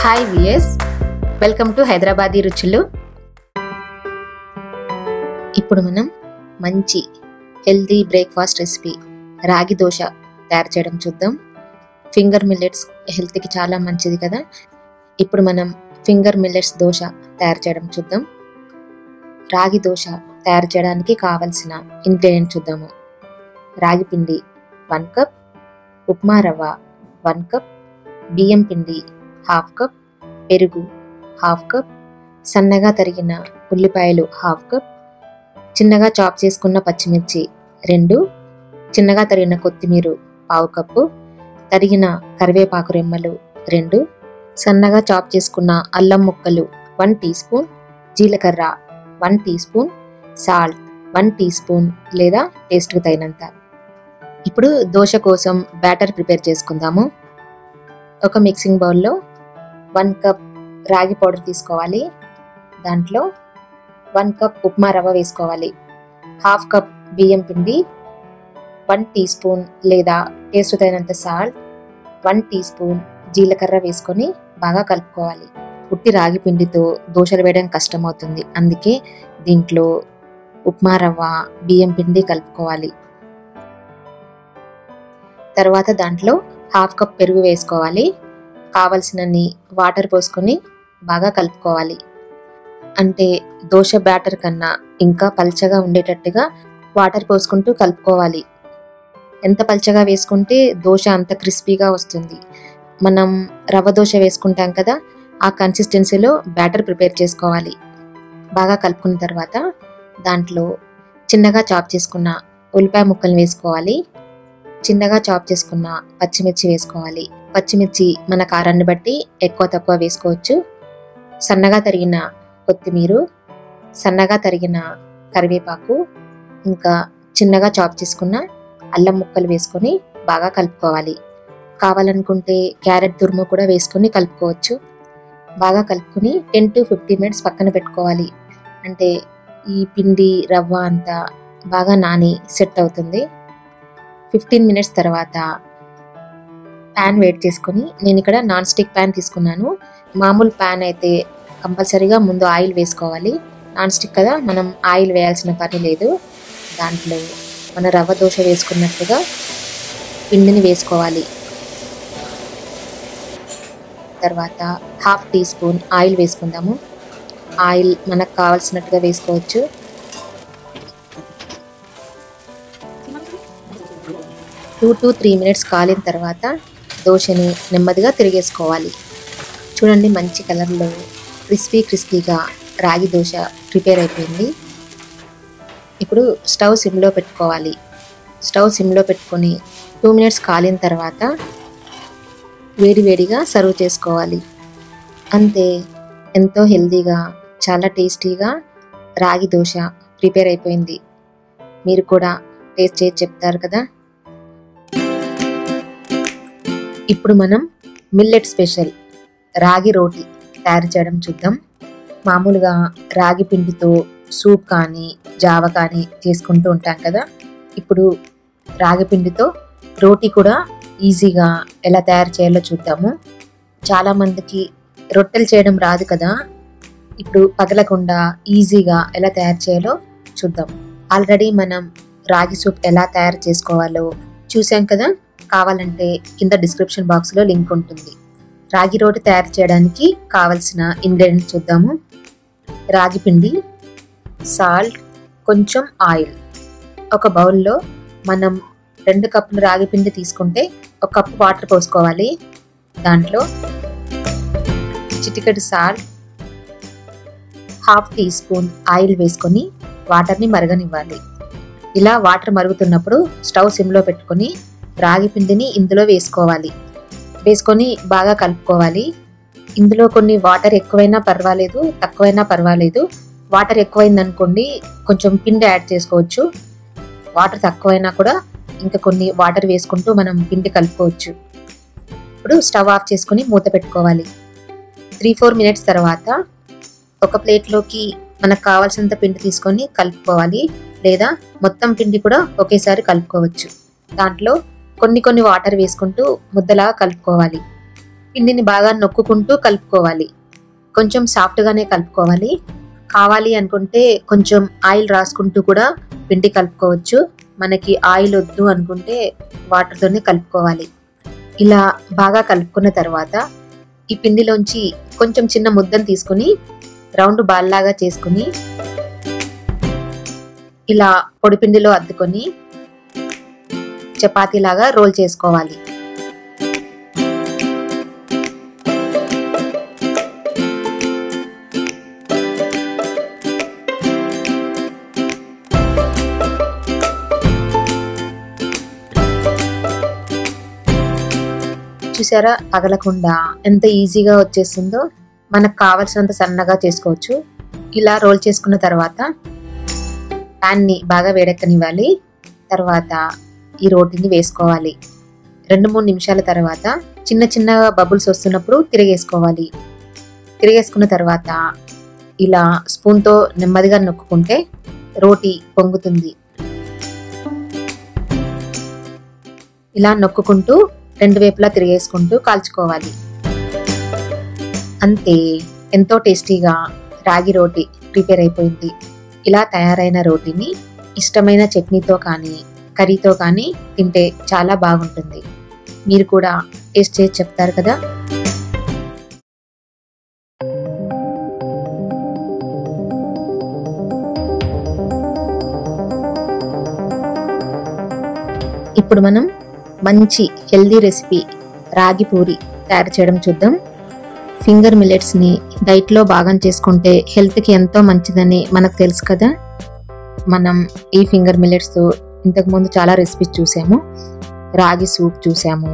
Hi విఎస్, welcome to Hyderabadi రుచులు. ఇప్పుడు మనం మంచి హెల్దీ బ్రేక్ఫాస్ట్ రెసిపీ రాగి దోశ తయారు చేయడం చూద్దాం. ఫింగర్ మిల్లెట్స్ హెల్త్కి చాలా మంచిది కదా. ఇప్పుడు మనం ఫింగర్ మిల్లెట్స్ దోశ తయారు చేయడం చూద్దాం. రాగి దోశ తయారు చేయడానికి కావలసిన ఇంగ్రీడియంట్ చూద్దాము. రాగి పిండి 1 కప్, ఉప్మా రవ్వ 1 కప్, బియ్యం పిండి 1/2 కప్, పెరుగు 1/2 కప్, సన్నగా తరిగిన ఉల్లిపాయలు 1/2 కప్, చిన్నగా చాప్ చేసుకున్న పచ్చిమిర్చి 2, చిన్నగా తరిగిన కొత్తిమీర 1/2 కప్పు, తరిగిన కరివేపాకు రెమ్మలు 2, సన్నగా చాప్ చేసుకున్న అల్లం ముక్కలు 1 టీ స్పూన్, జీలకర్ర 1 teaspoon, salt 1 teaspoon లేదా టేస్ట్కి తగినంత. ఇప్పుడు దోశ కోసం బ్యాటర్ ప్రిపేర్ చేసుకుందాము. ఒక మిక్సింగ్ బౌల్లో 1 కప్ రాగి పౌడర్ తీసుకోవాలి. దాంట్లో 1 కప్ ఉప్మా రవ్వ వేసుకోవాలి. 1/2 కప్ బియ్యం పిండి, 1 టీ స్పూన్ లేదా టేస్ట్ తగినంత సాల్ట్, 1 టీ స్పూన్ జీలకర్ర వేసుకొని బాగా కలుపుకోవాలి. ఉట్టి రాగి పిండితో దోశలు వేయడం కష్టమవుతుంది, అందుకే దీంట్లో ఉప్మా రవ్వ బియ్యం పిండి కలుపుకోవాలి. తర్వాత దాంట్లో 1/2 కప్ పెరుగు వేసుకోవాలి. కావలసినన్ని వాటర్ పోసుకొని బాగా కలుపుకోవాలి. అంటే దోశ బ్యాటర్ కన్నా ఇంకా పల్చగా ఉండేటట్టుగా వాటర్ పోసుకుంటూ కలుపుకోవాలి. ఎంత పల్చగా వేసుకుంటే దోశ అంత క్రిస్పీగా వస్తుంది. మనం రవ్వ దోశ వేసుకుంటాం కదా, ఆ కన్సిస్టెన్సీలో బ్యాటర్ ప్రిపేర్ చేసుకోవాలి. బాగా కలుపుకున్న తర్వాత దాంట్లో చిన్నగా చాప్ చేసుకున్న ఉల్లిపాయ ముక్కలు వేసుకోవాలి. చిన్నగా చాప్ చేసుకున్న పచ్చిమిర్చి వేసుకోవాలి. పచ్చిమిర్చి మన కారాన్ని బట్టి ఎక్కువ తక్కువ వేసుకోవచ్చు. సన్నగా తరిగిన కొత్తిమీర, సన్నగా తరిగిన కరివేపాకు, ఇంకా చిన్నగా చాప్ చేసుకున్న అల్లం ముక్కలు వేసుకొని బాగా కలుపుకోవాలి. కావాలనుకుంటే క్యారెట్ తురుము కూడా వేసుకొని కలుపుకోవచ్చు. బాగా కలుపుకొని 10 to 15 మినిట్స్ పక్కన పెట్టుకోవాలి. అంటే ఈ పిండి రవ్వ అంతా బాగా నాని సెట్ అవుతుంది. 15 మినిట్స్ తర్వాత ప్యాన్ వేడి చేసుకొని, నేను ఇక్కడ నాన్ స్టిక్ ప్యాన్ తీసుకున్నాను. మామూలు ప్యాన్ అయితే కంపల్సరీగా ముందు ఆయిల్ వేసుకోవాలి. నాన్ స్టిక్ కదా, మనం ఆయిల్ వేయాల్సిన పని లేదు. దాంట్లో మన రవ్వ దోశ వేసుకున్నట్టుగా పిండిని వేసుకోవాలి. తర్వాత 1/2 టీ స్పూన్ ఆయిల్ వేసుకుందాము. ఆయిల్ మనకు కావాల్సినట్టుగా వేసుకోవచ్చు. 2 to 3 మినిట్స్ కాలిన తర్వాత దోశని నెమ్మదిగా తిరిగేసుకోవాలి. చూడండి, మంచి కలర్లో క్రిస్పీగా రాగి దోశ ప్రిపేర్ అయిపోయింది. ఇప్పుడు స్టవ్ సిమ్లో పెట్టుకోవాలి. స్టవ్ సిమ్లో పెట్టుకొని 2 మినిట్స్ కాలిన తర్వాత వేడివేడిగా సర్వ్ చేసుకోవాలి. అంతే, ఎంతో హెల్తీగా చాలా టేస్టీగా రాగి దోశ ప్రిపేర్ అయిపోయింది. మీరు కూడా టేస్ట్ చేసి చెప్తారు కదా. ఇప్పుడు మనం మిల్లెట్ స్పెషల్ రాగి రోటీ తయారు చేయడం చూద్దాం. మామూలుగా రాగి పిండితో సూప్ కానీ జావ కానీ చేసుకుంటూ ఉంటాం కదా. ఇప్పుడు రాగి పిండితో రోటీ కూడా ఈజీగా ఎలా తయారు చేయాలో చూద్దాము. చాలామందికి రొట్టెలు చేయడం రాదు కదా. ఇప్పుడు పగలకుండా ఈజీగా ఎలా తయారు చేయాలో చూద్దాం. ఆల్రెడీ మనం రాగి సూప్ ఎలా తయారు చేసుకోవాలో చూసాం కదా. కావాలంటే కింద డిస్క్రిప్షన్ బాక్స్లో లింక్ ఉంటుంది. రాగి రోటి తయారు చేయడానికి కావలసిన ఇంగ్రీడియంట్స్ చూద్దాము. రాగి పిండి, సాల్ట్, కొంచెం ఆయిల్. ఒక బౌల్లో మనం 2 కప్పులు రాగి పిండి తీసుకుంటే 1 కప్పు వాటర్ పోసుకోవాలి. దాంట్లో చిటికెడు సాల్ట్, 1/2 టీ స్పూన్ ఆయిల్ వేసుకొని వాటర్ని మరగనివ్వాలి. ఇలా వాటర్ మరుగుతున్నప్పుడు స్టవ్ సిమ్లో పెట్టుకొని రాగి పిండిని ఇందులో వేసుకోవాలి. వేసుకొని బాగా కలుపుకోవాలి. ఇందులో కొన్ని వాటర్ ఎక్కువైనా పర్వాలేదు, తక్కువైనా పర్వాలేదు. వాటర్ ఎక్కువైందనుకోండి కొంచెం పిండి యాడ్ చేసుకోవచ్చు. వాటర్ తక్కువైనా కూడా ఇంకా కొన్ని వాటర్ వేసుకుంటూ మనం పిండి కలుపుకోవచ్చు. ఇప్పుడు స్టవ్ ఆఫ్ చేసుకొని మూత పెట్టుకోవాలి. 3-4 మినిట్స్ తర్వాత ఒక ప్లేట్లోకి మనకు కావాల్సినంత పిండి తీసుకొని కలుపుకోవాలి. లేదా మొత్తం పిండి కూడా ఒకేసారి కలుపుకోవచ్చు. దాంట్లో కొన్ని వాటర్ వేసుకుంటూ ముద్దలా కలుపుకోవాలి. పిండిని బాగా నొక్కుకుంటూ కలుపుకోవాలి. కొంచెం సాఫ్ట్గానే కలుపుకోవాలి. కావాలి అనుకుంటే కొంచెం ఆయిల్ రాసుకుంటూ కూడా పిండి కలుపుకోవచ్చు. మనకి ఆయిల్ వద్దు అనుకుంటే వాటర్తోనే కలుపుకోవాలి. ఇలా బాగా కలుపుకున్న తర్వాత ఈ పిండిలోంచి కొంచెం చిన్న ముద్దను తీసుకుని రౌండ్ బాల్ లాగా చేసుకుని ఇలా పొడి పిండిలో అద్దుకొని చపాతీలాగా రోల్ చేసుకోవాలి. చూసారా, పగలకుండా ఎంత ఈజీగా వచ్చేస్తుందో. మనకు కావలసినంత సన్నగా చేసుకోవచ్చు. ఇలా రోల్ చేసుకున్న తర్వాత ప్యాన్ని బాగా వేడెక్కనివ్వాలి. తర్వాత ఈ రోటీని వేసుకోవాలి. 2-3 నిమిషాల తర్వాత చిన్న చిన్నగా బబుల్స్ వస్తున్నప్పుడు తిరిగేసుకోవాలి. తిరిగేసుకున్న తర్వాత ఇలా స్పూన్తో నెమ్మదిగా నొక్కుంటే రోటీ పొంగుతుంది. ఇలా నొక్కుంటూ 2 వైపులా తిరిగేసుకుంటూ కాల్చుకోవాలి. అంతే, ఎంతో టేస్టీగా రాగి రోటీ ప్రిపేర్ అయిపోయింది. ఇలా తయారైన రోటీని ఇష్టమైన చట్నీతో కానీ కర్రీతో కానీ తింటే చాలా బాగుంటుంది. మీరు కూడా టేస్ట్ చేసి చెప్తారు కదా. ఇప్పుడు మనం మంచి హెల్దీ రెసిపీ రాగి పూరి తయారు చేయడం చూద్దాం. ఫింగర్ మిల్లెట్స్ని డైట్లో భాగం చేసుకుంటే హెల్త్కి ఎంతో మంచిదని మనకు తెలుసు కదా. మనం ఈ ఫింగర్ మిల్లెట్స్తో ఇంతకుముందు చాలా రెసిపీస్ చూసాము. రాగి సూప్ చూసాము,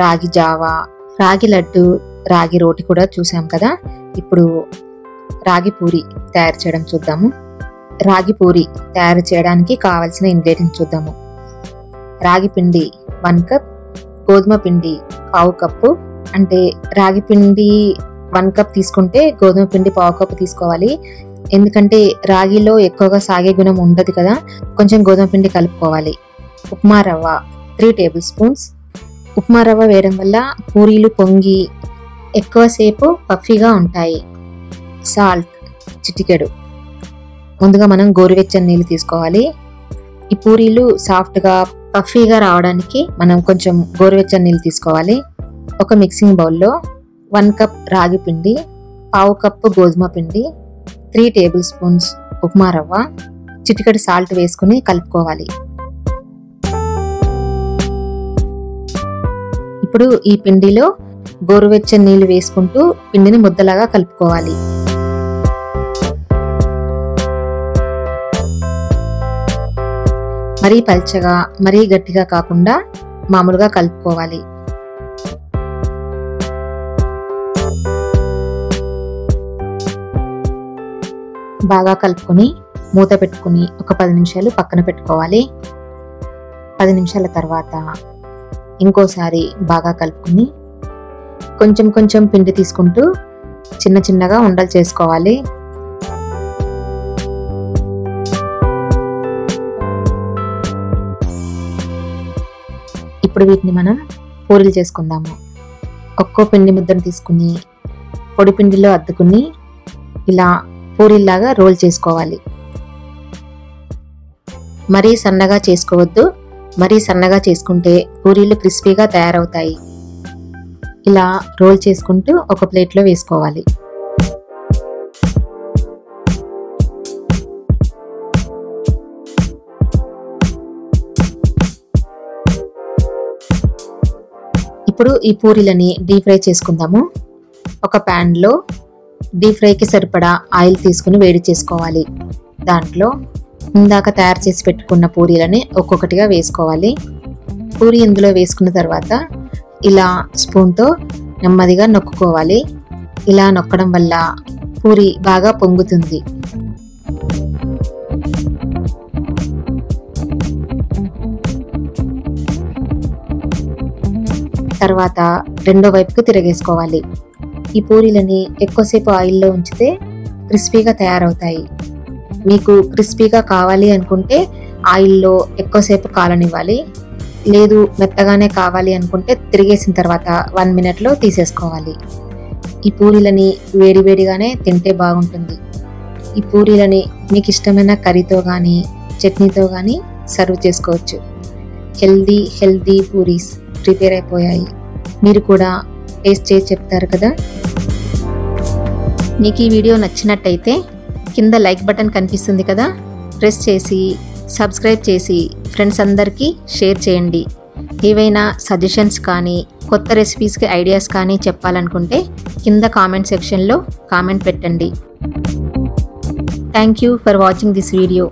రాగి జావా, రాగి లడ్డు, రాగి రోటి కూడా చూసాం కదా. ఇప్పుడు రాగి పూరి తయారు చేయడం చూద్దాము. రాగి పూరి తయారు చేయడానికి కావలసిన ఇంగ్రీడియంట్స్ చూద్దాము. రాగి పిండి 1 కప్, గోధుమ పిండి 1/2 కప్పు. అంటే రాగి పిండి 1 కప్ తీసుకుంటే గోధుమ పిండి 1/2 కప్పు తీసుకోవాలి. ఎందుకంటే రాగిలో ఎక్కువగా సాగే గుణం ఉండదు కదా, కొంచెం గోధుమ పిండి కలుపుకోవాలి. ఉప్మా రవ్వ 3 టేబుల్ స్పూన్స్. ఉప్మా రవ్వ వేయడం వల్ల పూరీలు పొంగి ఎక్కువసేపు పఫీగా ఉంటాయి. సాల్ట్ చిటికెడు. ముందుగా మనం గోరువెచ్చని నీళ్ళు తీసుకోవాలి. ఈ పూరీలు సాఫ్ట్గా పఫీగా రావడానికి మనం కొంచెం గోరువెచ్చని నీళ్ళు తీసుకోవాలి. ఒక మిక్సింగ్ బౌల్లో 1 కప్ రాగి పిండి, 1/2 కప్పు గోధుమ పిండి, 3 టేబుల్ స్పూన్స్ ఉప్మా రవ్వ, చిటికెడు సాల్ట్ వేసుకుని కలుపుకోవాలి. ఇప్పుడు ఈ పిండిలో గోరువెచ్చని నీళ్ళు వేసుకుంటూ పిండిని ముద్దలాగా కలుపుకోవాలి. మరీ పల్చగా మరీ గట్టిగా కాకుండా మామూలుగా కలుపుకోవాలి. బాగా కలుపుకొని మూత పెట్టుకుని ఒక 10 నిమిషాలు పక్కన పెట్టుకోవాలి. 10 నిమిషాల తర్వాత ఇంకోసారి బాగా కలుపుకొని కొంచెం కొంచెం పిండి తీసుకుంటూ చిన్న చిన్నగా ఉండలు చేసుకోవాలి. ఇప్పుడు వీటిని మనం పూరీలు చేసుకుందాము. ఒక్కో పిండి ముద్దను తీసుకుని పొడి పిండిలో అద్దుకుని ఇలా పూరీలాగా రోల్ చేసుకోవాలి. మరీ సన్నగా చేసుకోవద్దు. మరీ సన్నగా చేసుకుంటే పూరీలు క్రిస్పీగా తయారవుతాయి. ఇలా రోల్ చేసుకుంటూ ఒక ప్లేట్లో వేసుకోవాలి. ఇప్పుడు ఈ పూరీలని డీప్ ఫ్రై చేసుకుందాము. ఒక ప్యాన్లో డీప్ ఫ్రైకి సరిపడా ఆయిల్ తీసుకుని వేడి చేసుకోవాలి. దాంట్లో ఇందాక తయారు చేసి పెట్టుకున్న పూరీలని ఒక్కొక్కటిగా వేసుకోవాలి. పూరీ ఇందులో వేసుకున్న తర్వాత ఇలా స్పూన్తో నెమ్మదిగా నొక్కుకోవాలి. ఇలా నొక్కడం వల్ల పూరీ బాగా పొంగుతుంది. తర్వాత రెండో వైపుకు తిరగేసుకోవాలి. ఈ పూరీలని ఎక్కువసేపు ఆయిల్లో ఉంచితే క్రిస్పీగా తయారవుతాయి. మీకు క్రిస్పీగా కావాలి అనుకుంటే ఆయిల్లో ఎక్కువసేపు కాలనివ్వాలి. లేదు మెత్తగానే కావాలి అనుకుంటే తిరిగేసిన తర్వాత 1 మినిట్లో తీసేసుకోవాలి. ఈ పూరీలని వేడివేడిగానే తింటే బాగుంటుంది. ఈ పూరీలని మీకు ఇష్టమైన కర్రీతో కానీ చట్నీతో కానీ సర్వ్ చేసుకోవచ్చు. హెల్దీ పూరీస్ ప్రిపేర్ అయిపోయాయి. మీరు కూడా టేస్ట్ చేసి చెప్తారు కదా. మీకు ఈ వీడియో నచ్చినట్టయితే కింద లైక్ బటన్ కనిపిస్తుంది కదా, ప్రెస్ చేసి సబ్స్క్రైబ్ చేసి ఫ్రెండ్స్ అందరికీ షేర్ చేయండి. ఏవైనా సజెషన్స్ కానీ కొత్త రెసిపీస్కి ఐడియాస్ కానీ చెప్పాలనుకుంటే కింద కామెంట్ సెక్షన్లో కామెంట్ పెట్టండి. Thank you for watching this video.